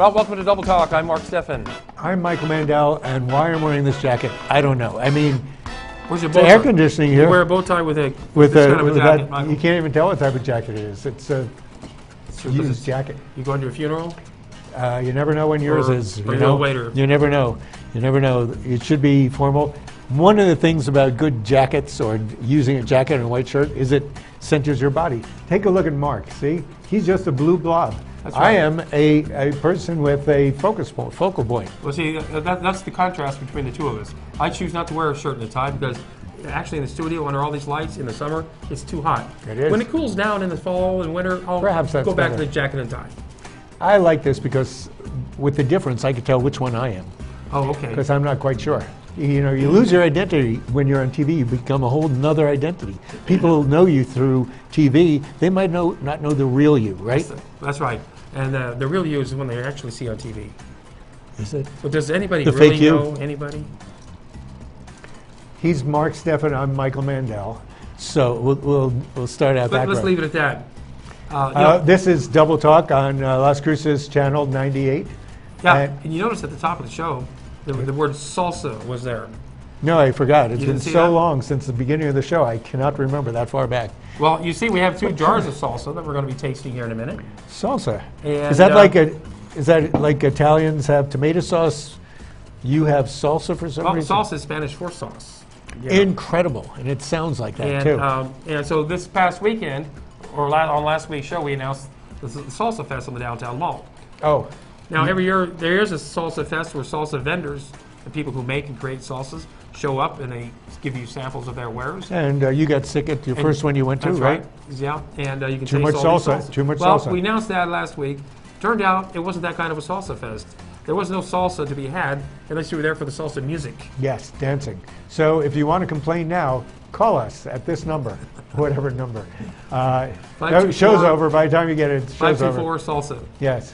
Well, welcome to Double Talk. I'm Mark Steffen. I'm Michael Mandel, and why I'm wearing this jacket, I don't know. I mean, Where's your it's bow air tie? conditioning here. You wear a bow tie with this kind of a jacket, Michael. You can't even tell what type of jacket it is. It's a used jacket. You going to a funeral? You never know when yours is. Or you're a waiter. You never know. You never know. It should be formal. One of the things about good jackets or using a jacket and a white shirt is it centers your body. Take a look at Mark. See? He's just a blue blob. That's right. I am a person with a focal point. Well, see, that's the contrast between the two of us. I choose not to wear a shirt and a tie because actually in the studio under all these lights in the summer, it's too hot. It is. When it cools down in the fall and winter, I'll go back to the jacket and tie. I like this because with the difference, I can tell which one I am. Oh, okay. Because I'm not quite sure. You know, you lose your identity when you're on TV. You become a whole nother identity. People know you through TV. They might not know the real you, right? That's right. And the real you is the one they actually see on TV. Is it? But does anybody The really fake you? know anybody? He's Mark Steffen. I'm Michael Mandel. So we'll start out that way. Let's leave it at that. This is Double Talk on Las Cruces channel 98. Yeah, and you notice at the top of the show, the word salsa was there. No, I forgot. It's been see so that? long since the beginning of the show. I cannot remember that far back. Well, you see, we have 2 jars of salsa that we're going to be tasting here in a minute. Salsa. And, is that like Italians have tomato sauce? You have salsa for some reason? Salsa is Spanish for sauce. Yeah. Incredible, and it sounds like that too. And so this past weekend, or on last week's show, we announced the Salsa Fest on the downtown mall. Oh. Now, every year there is a Salsa Fest where salsa vendors, the people who make and create salsas, show up and they give you samples of their wares. And you got sick at your first one you went to, That's right? Yeah, and you can Too taste much all salsa. these salsas. Too much well, salsa. we announced that last week. Turned out it wasn't that kind of a salsa fest. There was no salsa to be had unless you were there for the salsa music. Yes, dancing. So if you want to complain now, call us at this number, whatever number. Show's over by the time you get it. Show's over. 524 salsa. Yes.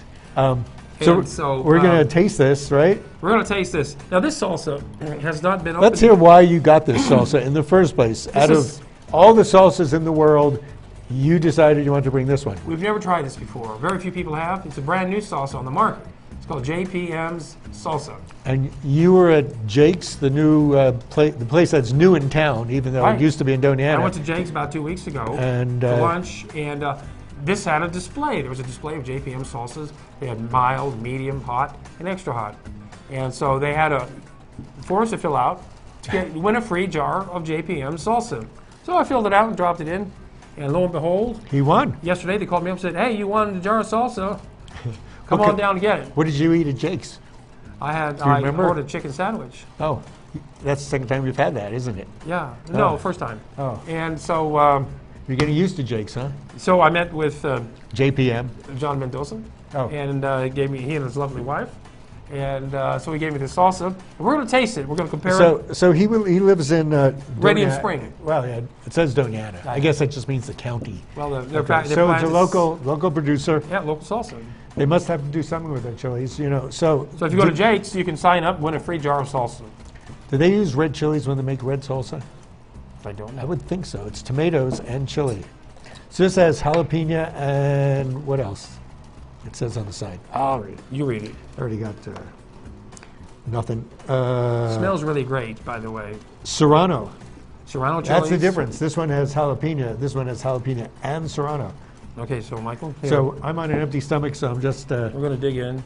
So we're going to taste this, right? We're going to taste this. Now, this salsa has not been opened. Let's hear why you got this salsa in the first place. Out of all the salsas in the world, you decided you wanted to bring this one. We've never tried this before. Very few people have. It's a brand new salsa on the market. It's called JPM's Salsa. And you were at Jake's, the new the place that's new in town, even though it used to be in Doñana. I went to Jake's about 2 weeks ago for lunch, and this had a display. There was a display of JPM salsas. They had mild, medium, hot, and extra hot. And so they had a for us to fill out to win a free jar of JPM salsa. So I filled it out and dropped it in, and lo and behold, he won. Yesterday they called me up and said, "Hey, you won a jar of salsa. Come on down and get it." What did you eat at Jake's? I ordered a chicken sandwich. Oh, that's the second time you've had that, isn't it? Yeah. No, first time. Oh. And so you're getting used to Jake's, huh? So I met with JPM. John Mendoza. Oh. And he and his lovely wife. And so he gave me the salsa. And we're going to taste it. We're going to compare it. So he lives in Radiant Spring. Well, yeah, it says Doñana. I guess that just means the county. Well, so it's a local producer. Yeah, local salsa. They must have to do something with their chilies, you know. So if you go to Jake's, you can sign up and win a free jar of salsa. Do they use red chilies when they make red salsa? I don't know. I would think so. It's tomatoes and chili. So this has jalapeno and what else? It says on the side. I'll read it. You read it. I already got nothing. Smells really great, by the way. Serrano. Serrano chilies. That's the difference. This one has jalapeno. This one has jalapeno and serrano. Okay, so Michael. Here. So I'm on an empty stomach, so I'm just. We're going to dig in.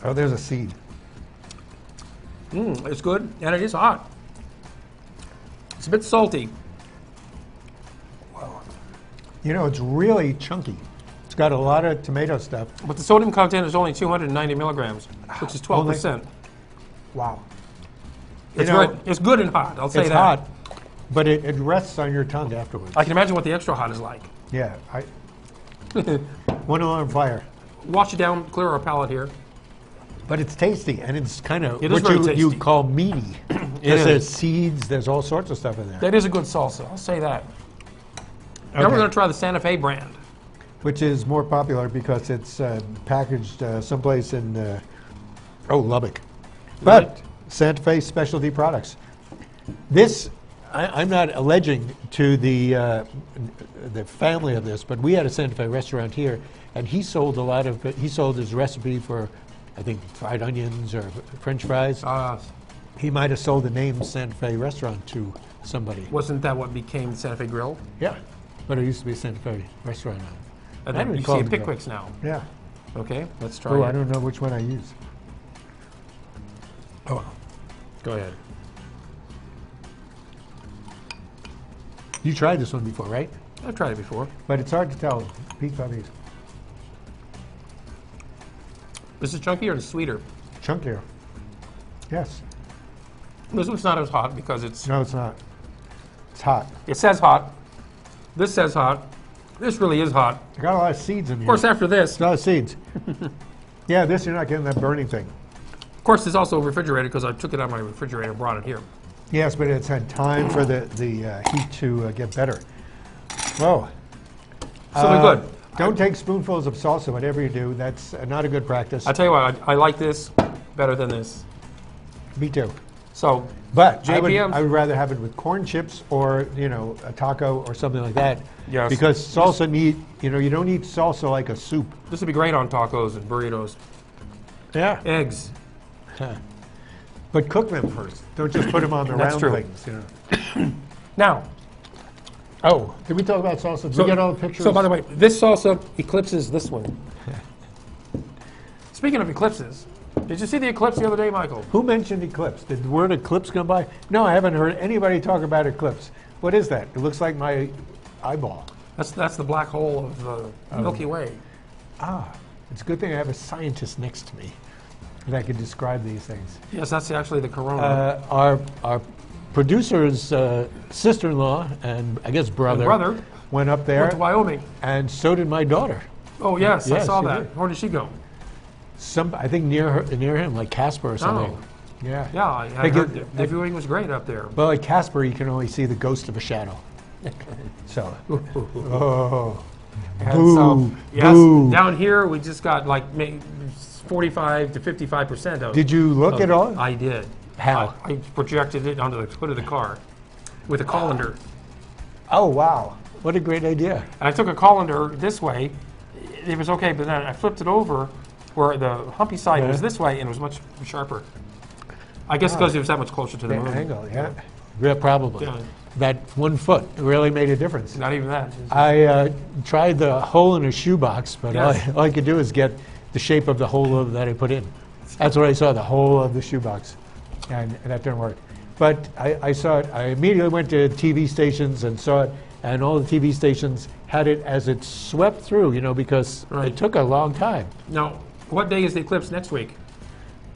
Oh, there's a seed. It's good, and it is hot. It's a bit salty. Wow. You know, it's really chunky. It's got a lot of tomato stuff. But the sodium content is only 290 milligrams, which is 12%. Wow. It's good. It's good and hot, I'll say that. It's hot, but it rests on your tongue afterwards. I can imagine what the extra hot is like. Yeah. One alarm fire. Wash it down, clear our palate here. But it's tasty, and it's kind of what you call meaty. There's seeds, there's all sorts of stuff in there. That is a good salsa, I'll say that. Now we're going to try the Santa Fe brand. which is more popular because it's packaged someplace in Lubbock. But Santa Fe Specialty Products. This, I'm not alleging to the family of this, but we had a Santa Fe restaurant here, and he sold he sold his recipe for, I think, fried onions or French fries. He might have sold the name Santa Fe restaurant to somebody. Wasn't that what became Santa Fe Grill? Yeah, but it used to be a Santa Fe restaurant. And then you see it Pickwick's now. Yeah. Okay, let's try it. I don't know which one I use. Oh, go ahead. You tried this one before, right? I've tried it before. But it's hard to tell. Peak puppies. This is chunkier and sweeter. Chunkier. Yes. This one's not as hot because it's... No, it's not. It's hot. It says hot. This says hot. This really is hot. I got a lot of seeds in here. Of course, after this... A lot of seeds. Yeah, this you're not getting that burning thing. Of course, it's also refrigerated because I took it out of my refrigerator and brought it here. Yes, but it's had time for the heat to get better. Whoa. So we're good. Don't take spoonfuls of salsa, whatever you do. That's not a good practice. I tell you what, I like this better than this. Me too. So, but JPM, I would rather have it with corn chips or, a taco or something like that. Yes. Because salsa you don't eat salsa like a soup. This would be great on tacos and burritos. Yeah. Eggs. But cook them first. Don't just put them on the round things. Now. Oh, did we talk about salsa? Did we get all the pictures? So, by the way, this salsa eclipses this one. Speaking of eclipses, did you see the eclipse the other day, Michael? Who mentioned eclipse? Did the word eclipse come by? No, I haven't heard anybody talk about eclipse. What is that? It looks like my eyeball. That's the black hole of the Milky Way. It's a good thing I have a scientist next to me that can describe these things. Yes, that's actually the corona. Our producer's sister-in-law and I guess brother went up there. Went to Wyoming. And so did my daughter. Oh, yes, I saw she that. did. Where did she go? I think near him, like Casper or something. Oh. Yeah. Yeah, I heard the viewing was great up there. Well, at Casper, you can only see the ghost of a shadow. So, so, boo, yes, boo. down here we just got like 45 to 55% of. Did you look at all? I did. How? I projected it onto the hood of the car with a colander. Oh, wow. What a great idea. And I took a colander this way. It was okay, but then I flipped it over where the humpy side was this way and it was much sharper. I guess because it was that much closer to the moon. Angle, yeah. Probably. Yeah. That 1 foot really made a difference. Not even that. I tried the hole in a shoebox, but Yes. all I could do is get the shape of the hole that I put in. That's what I saw, the hole of the shoebox. And that didn't work. But I saw it. I immediately went to TV stations and saw it, and all the TV stations had it as it swept through, because it took a long time. Now, what day is the eclipse next week?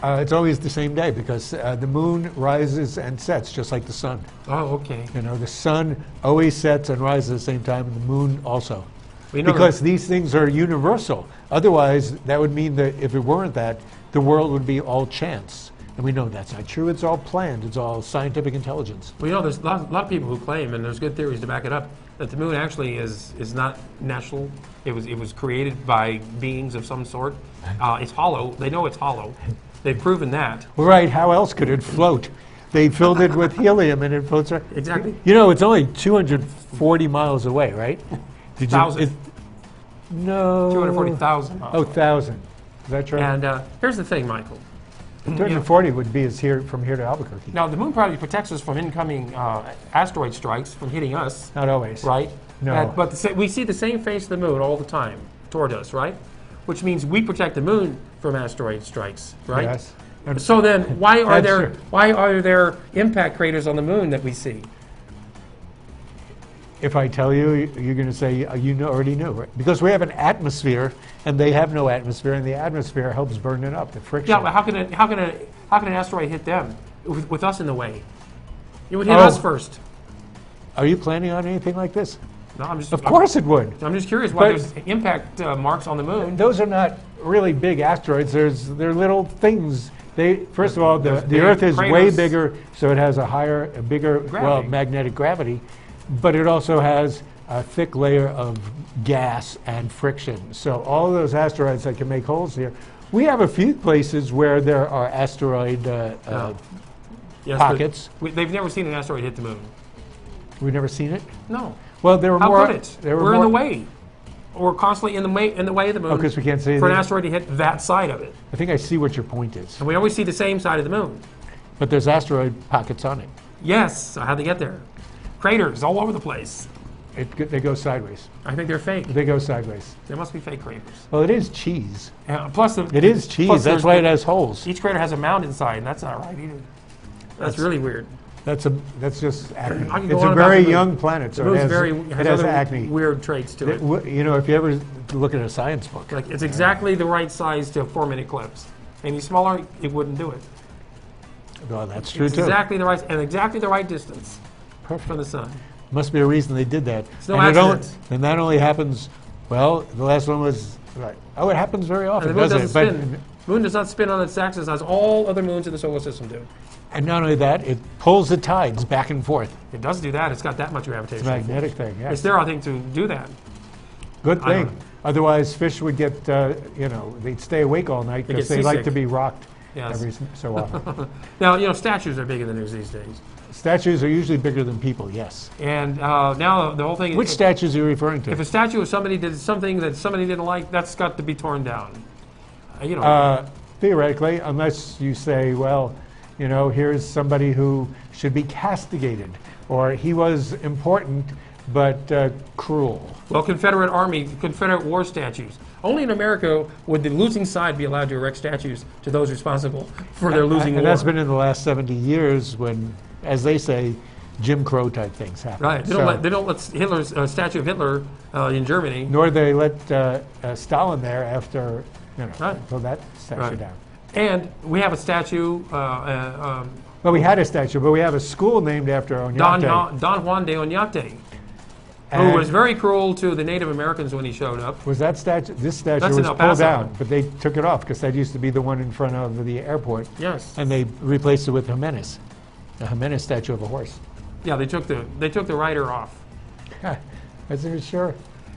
It's always the same day because the moon rises and sets just like the sun. Oh, okay. The sun always sets and rises at the same time, and the moon also. Well, because these things are universal. Otherwise, that would mean that if it weren't that, the world would be all chance. And we know that's not true. It's all planned. It's all scientific intelligence. Well, there's a lot of people who claim, and there's good theories to back it up, that the moon actually is not natural. It was created by beings of some sort. It's hollow. They know it's hollow. They've proven that. Right. How else could it float? They filled it with helium and it floats around. Exactly. It's only 240 miles away, right? No. 240,000 miles. Oh, 1,000. Is that true? And here's the thing, Michael. 240 would be from here to Albuquerque. Now, the moon probably protects us from incoming asteroid strikes from hitting us. Not always. Right? No. But we see the same face of the moon all the time toward us, right? Which means we protect the moon from asteroid strikes, right? Yes. So then, why are there impact craters on the moon that we see? If I tell you, you're going to say already knew, right? Because we have an atmosphere, and they have no atmosphere, and the atmosphere helps burn it up. The friction. Yeah, but how can an asteroid hit them with us in the way? It would hit us first. Are you planning on anything like this? No, Of course it would. I'm just curious why there's impact marks on the moon. Those are not really big asteroids. They're little things. First of all, the Earth is way bigger, so it has a bigger Gravity. magnetic gravity. But it also has a thick layer of gas and friction. So all of those asteroids that can make holes here. We have a few places where there are asteroid Yes, pockets. They've never seen an asteroid hit the moon. We've never seen it? No. Well, there were How more. could it? We're in the way. We're constantly in the way of the moon. Because we can't see for an the- asteroid to hit that side of it. I think I see what your point is. And we always see the same side of the moon. But there's asteroid pockets on it. Yes, so how'd they get there? Craters all over the place. They go sideways. I think they're fake. They go sideways. They must be fake craters. Well, it is cheese. Plus, It is cheese. plus That's why it has holes. Each crater has a mound inside, and that's not right either. That's really weird. That's just acne. I can go It's on a about very the moon. young planet, so The it moon's has other acne. weird traits to it. You know, if you ever look at a science book, Like it's exactly the right size to form an eclipse. Any smaller, it wouldn't do it. well, that's true It's too. exactly the right and exactly the right distance from the sun. Must be a reason they did that. no and accident. and that only happens. Well, the last one was right. Oh, it happens very often, And the moon doesn't doesn't it? spin. Moon does not spin on its axis as all other moons in the solar system do. And not only that, it pulls the tides back and forth. It does do that. It's got that much gravitation. It's a magnetic thing. Yes. It's there, I think, to do that. Good I don't thing. know. Otherwise, fish would get, they'd stay awake all night They because get they like seasick. to be rocked Yes. every so often. Now, statues are big in the news these days. Statues are usually bigger than people, yes. And now the whole thing Which statues are you referring to? If a statue of somebody did something that somebody didn't like, that's got to be torn down. Theoretically, unless you say, well, here's somebody who should be castigated, or he was important but cruel. Well, Confederate war statues. Only in America would the losing side be allowed to erect statues to those responsible for their losing war. And that's been in the last 70 years when, as they say, Jim Crow type things happen. Right. They don't let Hitler's statue of Hitler in Germany. Nor they let Stalin there after, Right. pull that statue down. And we have a statue, Well, we had a statue, but we have a school named after Oñate. Don Juan de Oñate, who And was very cruel to the Native Americans when he showed up. was that statue? This statue That's in was El pulled Paso. down, but they took it off because that used to be the one in front of the airport, Yes. and they replaced it with Jimenez, a Jimenez statue of a horse. Yeah, they took the rider off. That's for sure.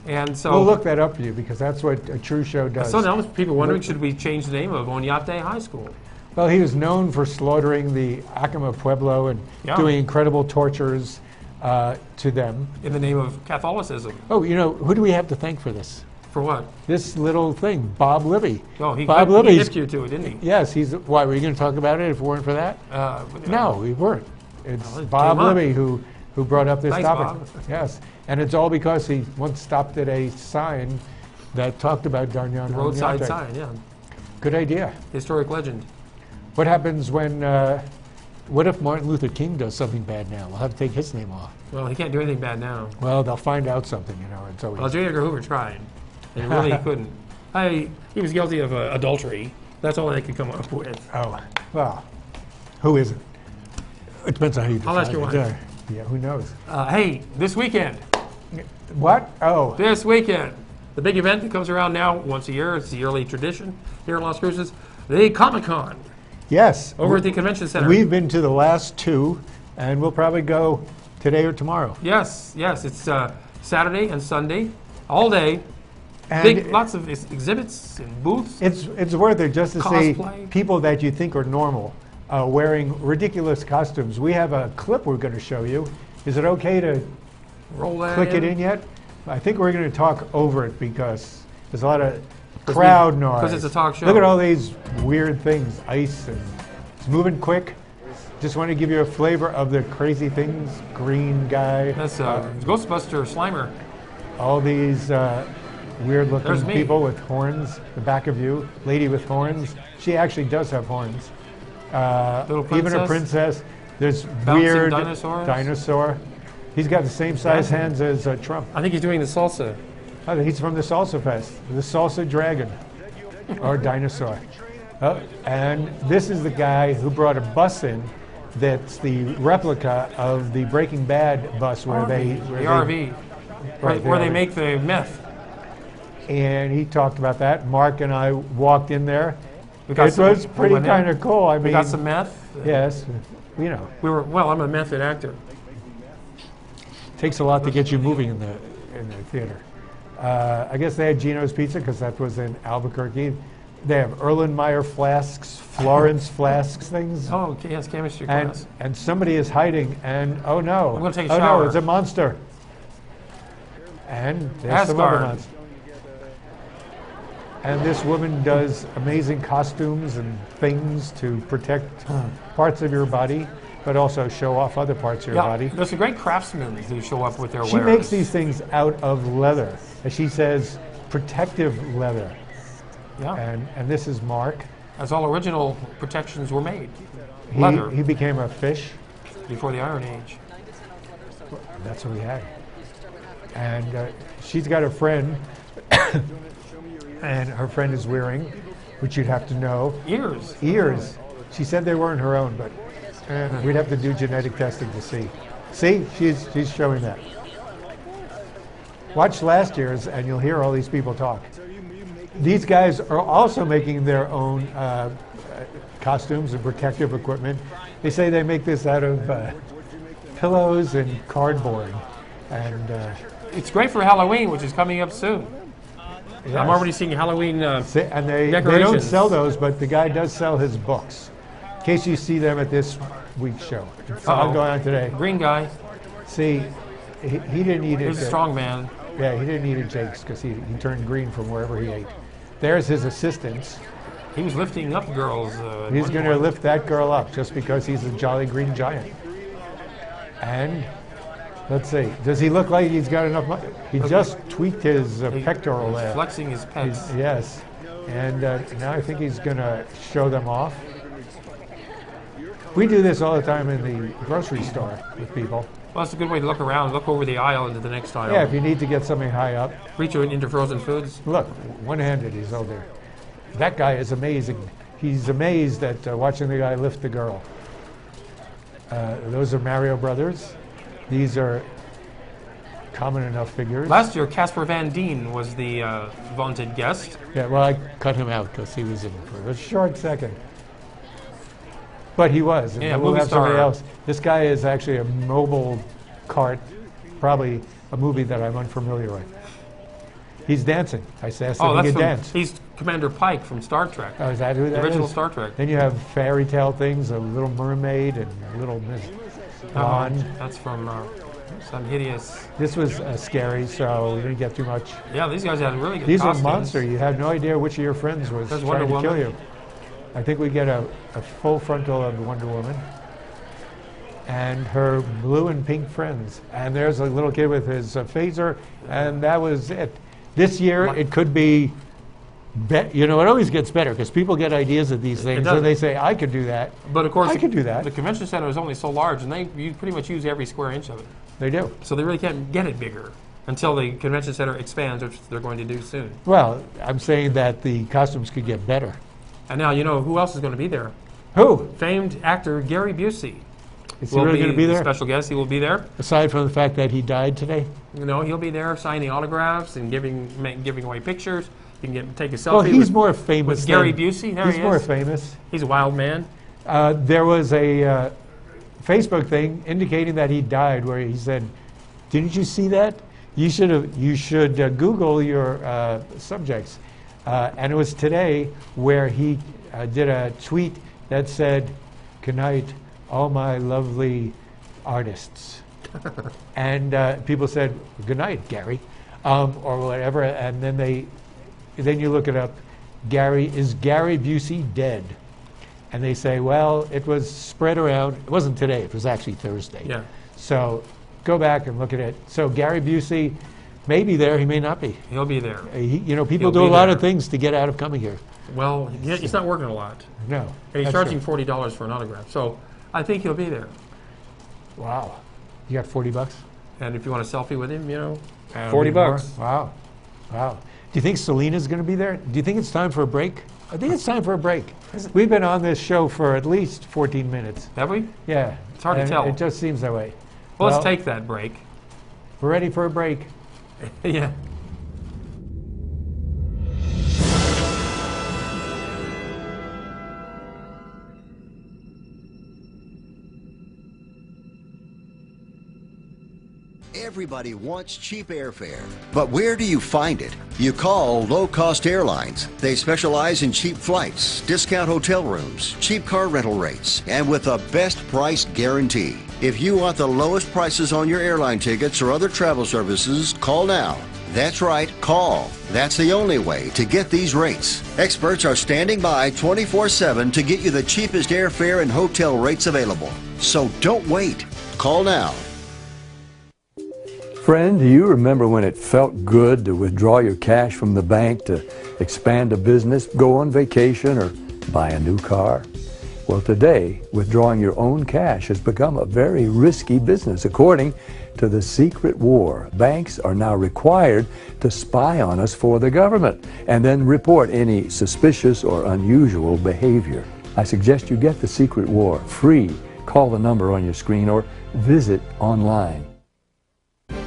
And so We'll look that up for you because that's what a true show does. So now people wondering, should we change the name of Oñate High School? Well, he was known for slaughtering the Acoma Pueblo and Yeah. doing incredible tortures to them. In the name of Catholicism. Oh, who do we have to thank for this? For what? This little thing, Bob Libby. Oh, he Libby's- hipped you to it, didn't he? Yes, why, were you going to talk about it if it weren't for that? No, we weren't. It's Well, it Bob came up. Libby who brought up this Thanks, topic. Bob. Yes, and it's all because he once stopped at a sign that talked about Darnyan. The roadside Oñate. sign, yeah. Good idea. Historic legend. What happens when, what if Martin Luther King does something bad now? We'll have to take his name off. Well, he can't do anything bad now. Well, they'll find out something, It's always, Well, J. Edgar Hoover tried. And he really couldn't. He was guilty of adultery. That's all they could come up with. oh, well, who isn't? It depends on how you define I'll ask your it. wife. Yeah, who knows? Hey, this weekend. What? Oh, This weekend. The big event that comes around now once a year. It's the yearly tradition here in Las Cruces. The Comic-Con yes. over at the Convention Center. We've been to the last two, and we'll probably go today or tomorrow. Yes. It's Saturday and Sunday, all day. And Lots of exhibits and booths. it's worth it just to see Cosplay. people that you think are normal wearing ridiculous costumes. We have a clip we're going to show you. Is it okay to Roll that click it in yet? I think we're going to talk over it because there's a lot of crowd noise. Because it's a talk show. Look at all these weird things, ice, and it's moving quick. Just want to give you a flavor of the crazy things. Green guy. That's Ghostbuster Slimer. All these There's weird-looking me. people with horns. The back of you, lady with horns. She actually does have horns. Little Even a princess. princess. There's Bouncing weird dinosaurs. dinosaur. He's got the same size hands as Trump. I think he's doing the salsa. Oh, he's from the Salsa Fest, the Salsa Dragon, or dinosaur. Oh, and this is the guy who brought a bus in that's the replica of the Breaking Bad bus where the RV, where they make the meth. And he talked about that. Mark and I walked in there. It got some- was pretty we went in. kind of cool. I We mean, got some meth. yes, I'm a method actor. takes a lot to get you moving in the in the theater. I guess they had Gino's Pizza because that was in Albuquerque. They have Erlenmeyer flasks, Florence flasks, things. Oh, yes, chemistry class. And somebody is hiding, and oh no. I'm going to take a Oh shower. no, it's a monster. And there's some other monsters. And this woman does amazing costumes and things to protect parts of your body, but also show off other parts of your body. There's a great craftsmen who show up with their wares. She makes these things out of leather. As she says, protective leather. Yeah. And this is Mark. As all original protections were made. Leather. He became a fish. Before the Iron Age. That's what we had. And she's got a friend, and her friend is wearing, which you'd have to know. Ears. Ears. She said they weren't her own, but we'd have to do genetic testing to see. See, she's showing that. Watch last year's, and you'll hear all these people talk. These guys are also making their own costumes and protective equipment. They say they make this out of pillows and cardboard. And it's great for Halloween, which is coming up soon. yes. I'm already seeing Halloween and they decorations. don't sell those, but the guy does sell his books. In case you see them at this week's show. So I'm going on today. Green guy. See, he didn't eat it. He's a strong man. Yeah, he didn't eat at Jake's because he turned green from wherever he ate. There's his assistants. He was lifting up girls. He's going to lift that girl up just because he's a jolly green giant. And let's see, does he look like he's got enough money? He just tweaked his pectoral there. Flexing his pecs. Yes. And now I think he's going to show them off. We do this all the time in the grocery store with people. Well, that's a good way to look around, look over the aisle into the next aisle. Yeah, if you need to get something high up. Reach into frozen foods. Look, one-handed he's over there. That guy is amazing. He's amazed at watching the guy lift the girl. Those are Mario Brothers. These are common enough figures. Last year, Casper Van Dien was the vaunted guest. Yeah, well, I cut him out because he was in for a short second. But he was. And Yeah, we'll movie have somebody star. else. This guy is actually a mobile cart, probably a movie that I'm unfamiliar with. He's dancing. I asked if he could dance. He's Commander Pike from Star Trek. Oh, is that who that The original is? Star Trek. Then you have fairy tale things, a Little Mermaid and Little Miss Blonde. That's from some hideous. This was scary, so we didn't get too much. Yeah, these guys had really good These are costumes. monsters. You have no idea which of your friends was There's trying Wonder to kill Woman. you. I think we get a full frontal of Wonder Woman and her blue and pink friends. And there's a little kid with his phaser, and that was it. This year, it could be, it always gets better because people get ideas of these things, and they say, I could do that. But of course, I could do that. The convention center is only so large, and you pretty much use every square inch of it. They do. So they really can't get it bigger until the convention center expands, which they're going to do soon. Well, I'm saying that the costumes could get better. And now you know who else is going to be there. Who? Famed actor Gary Busey. Is he really going to be there? Special guest. He will be there. Aside from the fact that he died today? He'll be there signing autographs and giving away pictures. You can take a selfie. Well, he's more famous with Gary Busey. There he is. He's more famous. He's a wild man. There was a Facebook thing indicating that he died, where he said, "Didn't you see that? You should Google your subjects." And it was today where he did a tweet that said, "Good night, all my lovely artists." And people said, "Good night, Gary," or whatever. And then you look it up. Is Gary Busey dead? And they say, well, it was spread around. It wasn't today. It was actually Thursday. Yeah. So go back and look at it. So Gary Busey may be there. He may not be. He'll be there. People do a lot of things to get out of coming here. Well, he's not working a lot. No. And he's charging $40 for an autograph. So I think he'll be there. Wow. You got $40? And if you want a selfie with him, $40. Wow. Wow. Do you think Selena's going to be there? Do you think it's time for a break? I think it's time for a break. We've been on this show for at least 14 minutes. Have we? Yeah. It's hard to tell. It just seems that way. Well, let's take that break. We're ready for a break. Yeah. Everybody wants cheap airfare, but where do you find it? You call low-cost airlines. They specialize in cheap flights, discount hotel rooms, cheap car rental rates, and with a best price guarantee. If you want the lowest prices on your airline tickets or other travel services, call now. That's right, call. That's the only way to get these rates. Experts are standing by 24/7 to get you the cheapest airfare and hotel rates available. So don't wait. Call now. Friend, do you remember when it felt good to withdraw your cash from the bank to expand a business, go on vacation, or buy a new car? Well, today, withdrawing your own cash has become a very risky business. According to the secret war, banks are now required to spy on us for the government and then report any suspicious or unusual behavior. I suggest you get the secret war free. Call the number on your screen or visit online.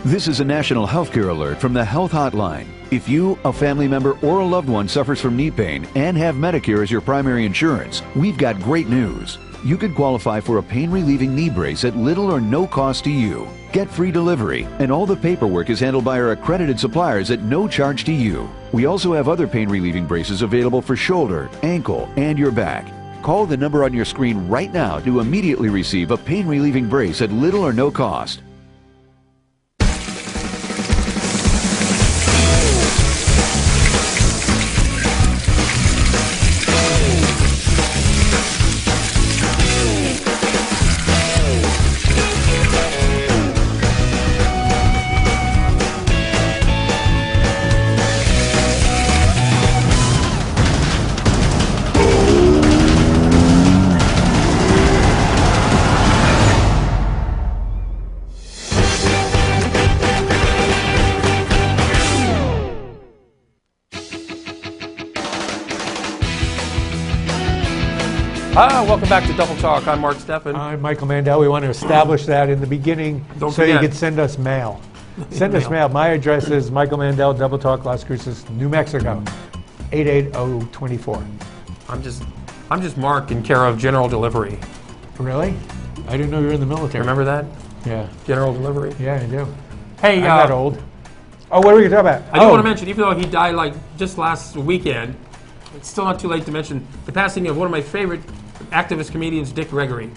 This is a national healthcare alert from the Health Hotline. If you, a family member, or a loved one suffers from knee pain and have Medicare as your primary insurance, we've got great news. You could qualify for a pain-relieving knee brace at little or no cost to you. Get free delivery, and all the paperwork is handled by our accredited suppliers at no charge to you. We also have other pain-relieving braces available for shoulder, ankle, and your back. Call the number on your screen right now to immediately receive a pain-relieving brace at little or no cost. Welcome back to Double Talk. I'm Mark Steffen. I'm Michael Mandel. We want to establish that in the beginning so you can send us mail. Send us mail. My address is Michael Mandel, Double Talk, Las Cruces, New Mexico, 88024. I'm just Mark in care of General Delivery. Really? I didn't know you were in the military. Remember that? Yeah. General Delivery? Yeah, I do. Hey, I'm not old. Oh, what are we going to talk about? I do want to mention, even though he died like just last weekend, it's still not too late to mention the passing of one of my favorite activist comedians, Dick Gregory.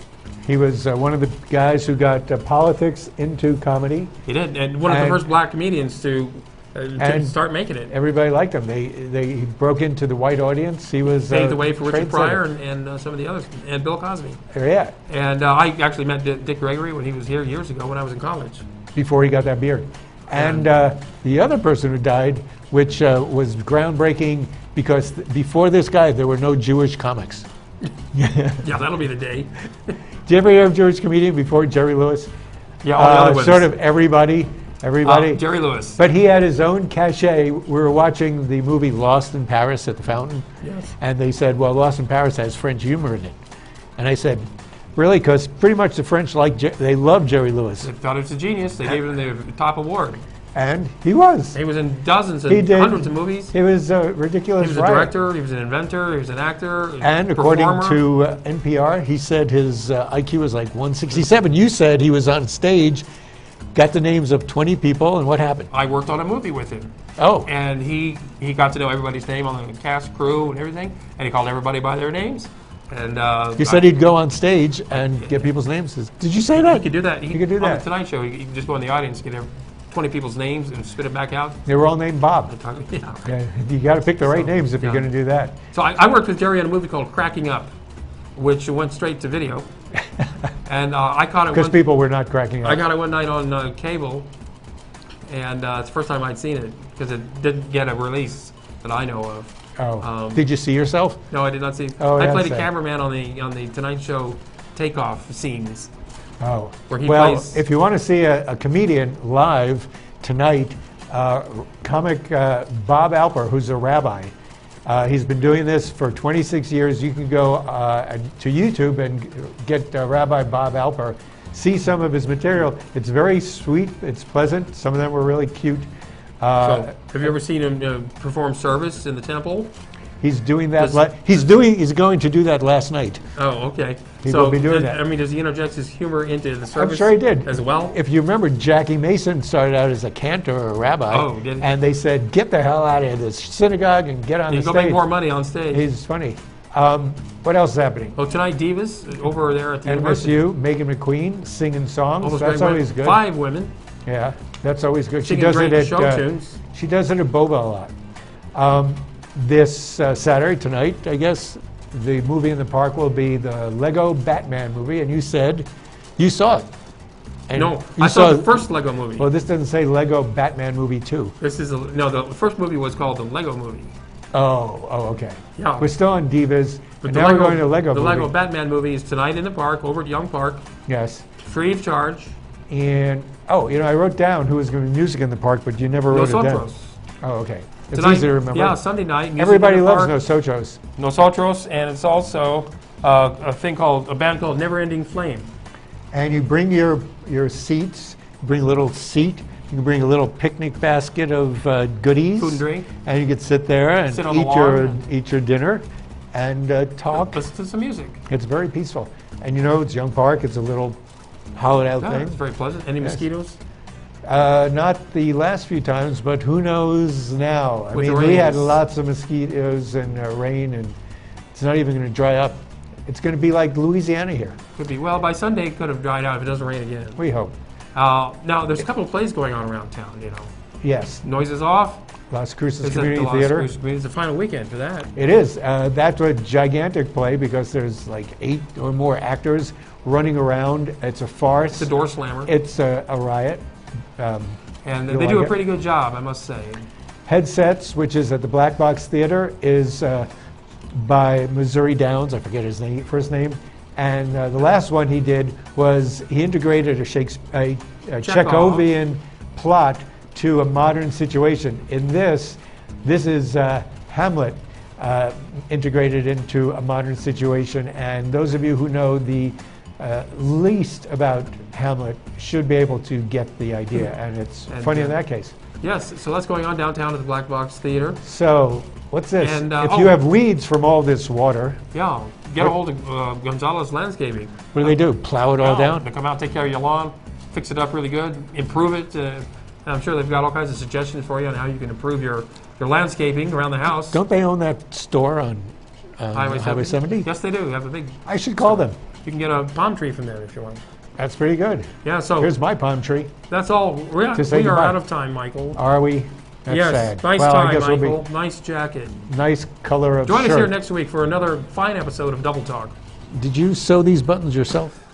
He was one of the guys who got politics into comedy. He did, and one of the first black comedians to start making it. Everybody liked him. He broke into the white audience. He was paved the way for Richard Pryor and some of the others, and Bill Cosby. Yeah. And I actually met Dick Gregory when he was here years ago when I was in college. Before he got that beard. And the other person who died, which was groundbreaking, because before this guy, there were no Jewish comics. Yeah, that'll be the day. Did you ever hear of Jewish comedian before Jerry Lewis? Yeah, all the other ones. Sort of everybody. Jerry Lewis. But he had his own cachet. We were watching the movie Lost in Paris at the Fountain. Yes. And they said, well, Lost in Paris has French humor in it. And I said, really? Because pretty much the French they love Jerry Lewis. They thought he was a genius. They gave him the top award. And he was. He was in dozens and hundreds of movies. He was a ridiculous He was a director, he was an inventor, he was an actor, and according to NPR, he said his IQ was like 167. You said he was on stage, got the names of 20 people, and what happened? I worked on a movie with him. Oh. And he got to know everybody's name on the cast, crew, and everything, and he called everybody by their names. And he said he'd go on stage and get people's names. Did you say that? He could do that. He could do that. On the Tonight Show, he could just go in the audience, get 20 people's names and spit it back out. They were all named Bob. Yeah. You got to pick the right names if you're going to do that. So I worked with Jerry on a movie called Cracking Up, which went straight to video. And I caught it because people were not cracking up. I got it one night on cable, and it's the first time I'd seen it because it didn't get a release that I know of. Oh. Did you see yourself? No, I did not see. I played a cameraman on the Tonight Show takeoff scenes. Oh, where he well, plays. If you want to see a comedian live tonight, comic Bob Alper, who's a rabbi, he's been doing this for 26 years. You can go to YouTube and get Rabbi Bob Alper, see some of his material. It's very sweet, it's pleasant. Some of them were really cute. So, have you ever seen him perform service in the temple? He's doing that. He's going to do that last night. Oh, okay. He will be doing that. I mean, does he interject his humor into the service? I'm sure he did. As well? If you remember, Jackie Mason started out as a cantor or a rabbi. Oh, did he? And they said, get the hell out of this synagogue and get on the stage. Go make more money on stage. He's funny. What else is happening? Oh, tonight, Divas, over there at the University. MSU, Megan McQueen, singing songs. Almost that's always good. 5 women. Yeah, that's always good. She does it at show tunes. She does it at Boba a lot. This Saturday, tonight, I guess, the movie in the park will be the Lego Batman movie, and you said you saw it. And no, I saw the first Lego movie. Well, this doesn't say Lego Batman movie 2. This is the first movie was called the Lego movie. Oh, okay. Yeah. We're still on Divas, but now we're going to Lego movie. The Lego Batman movie is tonight in the park, over at Young Park. Yes. Free of charge. And, I wrote down who was going to be music in the park, but you never wrote it down. Oh, okay. It's tonight, easy to remember. Yeah, Sunday night. Everybody loves Nosotros. Nosotros, and it's also a band called Never Ending Flame. And you bring your seats, bring a little seat, you can bring a little picnic basket of goodies. Food and drink. And you can sit there and eat your dinner and talk. Listen to some music. It's very peaceful. And it's Young Park, it's a little hollowed out thing. It's very pleasant. Any mosquitoes? Not the last few times, but who knows now. I mean, we had lots of mosquitoes and rain, and it's not even going to dry up. It's going to be like Louisiana here. Could be. Well, by Sunday it could have dried out if it doesn't rain again. We hope. Now, there's a couple of plays going on around town, Yes. Noises Off. Las Cruces Community Theater. It's the final weekend for that. It is. That's a gigantic play because there's like 8 or more actors running around. It's a farce. It's a door slammer. It's a riot. And they do a pretty good job, I must say. Headsets, which is at the Black Box Theater, is by Missouri Downs. I forget his first name. And the last one he did was he integrated a Chekhovian plot to a modern situation. In this is Hamlet integrated into a modern situation. And those of you who know the least about Hamlet should be able to get the idea, and it's funny in that case. Yes, so that's going on downtown at the Black Box Theater. So, what's this? And, if you have weeds from all this water... Yeah, get a hold of Gonzalez Landscaping. What do they do, plow it all down? They come out, take care of your lawn, fix it up really good, improve it. I'm sure they've got all kinds of suggestions for you on how you can improve your landscaping around the house. Don't they own that store on Highway 70? Yes, they do. They have a big... I should call them. You can get a palm tree from there if you want. That's pretty good. Yeah, so... Here's my palm tree. That's all. We are out of time, Michael. Are we? That's sad. Nice tie, Michael. Nice jacket. Nice color of Join shirt. us here next week for another fine episode of Double Talk. Did you sew these buttons yourself?